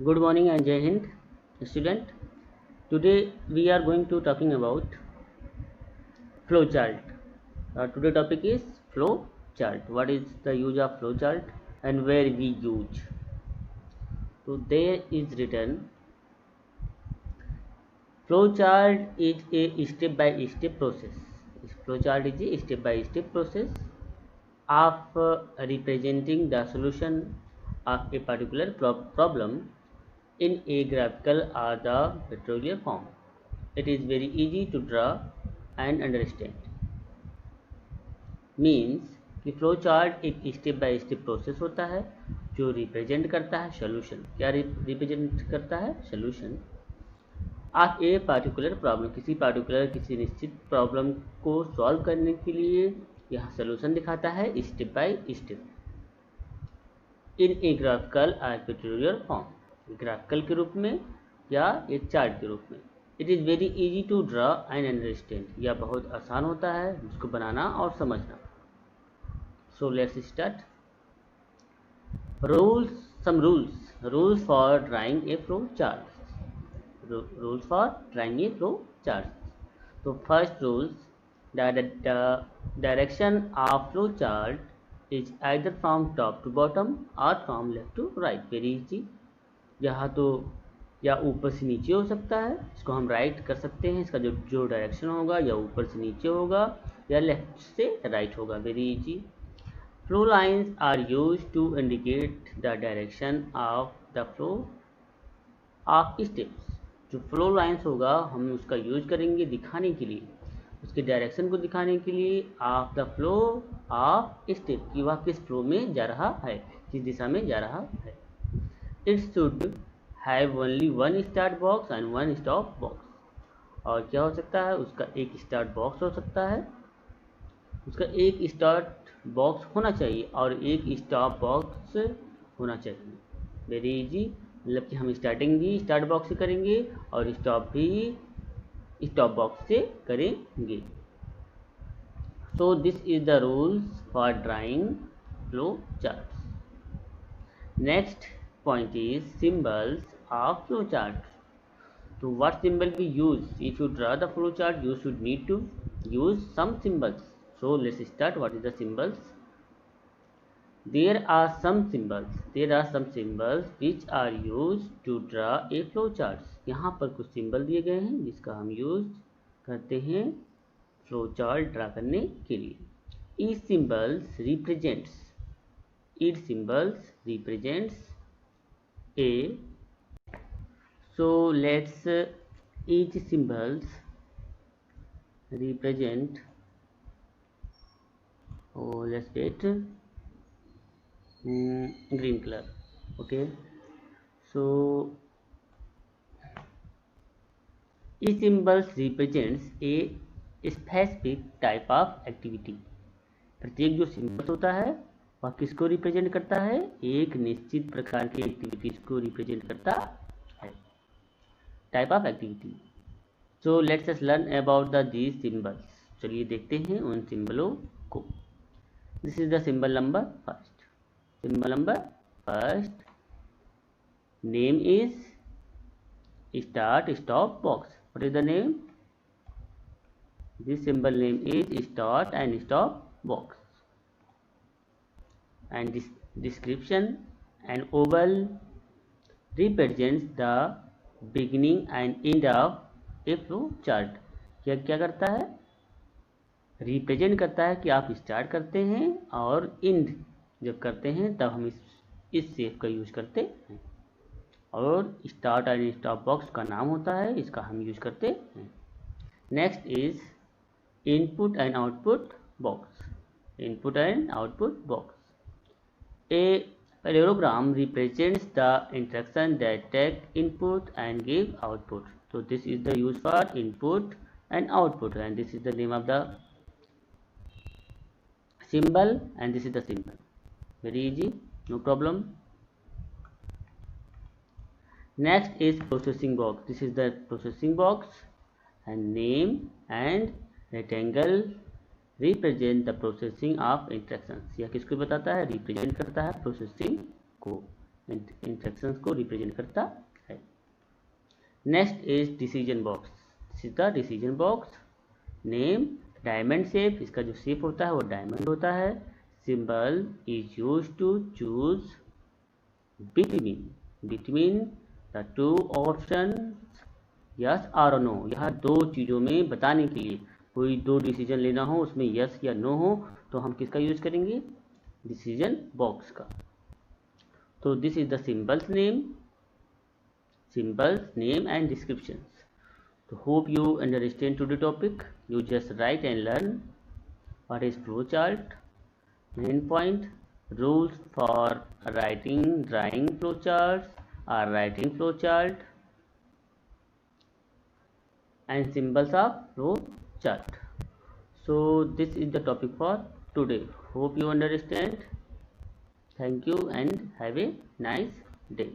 Good morning and Jai Hind, student. Today we are going to talking about flow chart. Today topic is flow chart. What is the use of flow chart and where we use? So there is written flow chart is a step by step process. Flow chart is a step by step process of representing the solution of a particular problem in a graphical or the pictorial form. It is very easy to draw and understand. Means कि flow chart एक step by step process होता है जो represent करता है solution. क्या represent करता है? Solution of a particular problem. किसी निश्चित प्रॉब्लम को सॉल्व करने के लिए यह सोल्यूशन दिखाता है step by step in a graphical और पिक्टोरियल फॉर्म, ग्राफिकल के रूप में या एक चार्ट के रूप में। It is very easy to draw and understand. यह बहुत आसान होता है इसको बनाना और समझना। So let's start. Rules for drawing a flow chart. Rules for drawing a flow chart. तो first rules, the direction of flow chart is either from top to bottom और from left to right. Very easy. यहाँ तो या ऊपर से नीचे हो सकता है, इसको हम राइट कर सकते हैं। इसका जो डायरेक्शन होगा या ऊपर से नीचे होगा या लेफ्ट से राइट होगा। Very easy. Flow lines are use to indicate the direction of the flow of steps. जो फ्लो लाइन्स होगा हम उसका यूज करेंगे दिखाने के लिए, उसके डायरेक्शन को दिखाने के लिए of the flow of step, कि वह किस फ्लो में जा रहा है, किस दिशा में जा रहा है। It should have only one start box and one stop box. और क्या हो सकता है? उसका एक स्टार्ट बॉक्स हो सकता है, उसका एक स्टार्ट बॉक्स होना चाहिए और एक स्टॉप बॉक्स होना चाहिए। Very easy. मतलब कि हम स्टार्टिंग भी स्टार्ट बॉक्स से करेंगे और स्टॉप भी स्टॉप बॉक्स से करेंगे। So this is the rules for drawing flow chart. Next point is symbols of flow chart. So what symbol we use? If you draw the flow chart, you should need to use some symbols. So let's start. What is the symbols? There are some symbols which are used to draw a flow chart. यहाँ पर कुछ symbol दिए गए हैं जिसका हम use करते हैं फ्लो चार्ट ड्रा करने के लिए। Each symbols represents A. So let's each symbols represent, let's get green color. Okay, so each symbols represents a specific type of activity. प्रत्येक जो सिंबल्स होता है वह किसको रिप्रेजेंट करता है? एक निश्चित प्रकार की एक्टिविटीज को रिप्रेजेंट करता है, type of activity. So let's us learn about these symbols. चलिए देखते हैं उन सिंबलों को। This is the symbol number first. Symbol number first, name is start stop box. What is the name? This symbol name is start and stop box. And this description, an oval represents the beginning and end of a flow chart. क्या करता है? Represent करता है कि आप start करते हैं और एंड जब करते हैं तब हम इस शेप का यूज करते हैं। और स्टार्ट एंड स्टॉप बॉक्स का नाम होता है, इसका हम यूज करते हैं। Next is input and output box. Input and output box. A parallelogram represents the instruction that take input and give output. So this is the use for input and output, and this is the name of the symbol, and this is the symbol. Very easy, no problem. Next is processing box. This is the processing box, and name and rectangle represent the processing of instructions. यह किसको बताता है? Represent करता है processing को। Instructions को represent करता है। Next is decision box. This is the decision box. Name diamond shape, इसका जो शेप होता है वो डायमंड होता है। Symbol is use to choose between the two option yes और नो। यह दो चीज़ों में बताने के लिए, कोई दो डिसीजन लेना हो उसमें यस या नो हो तो हम किसका यूज करेंगे, डिसीजन बॉक्स का। तो this is the symbols name and descriptions. तो hope you understand today's topic. You just write and learn what is flowchart. Main point: rules for drawing flowcharts or writing flowchart and symbols of flowchart. So this is the topic for today. Hope you understand. Thank you and have a nice day.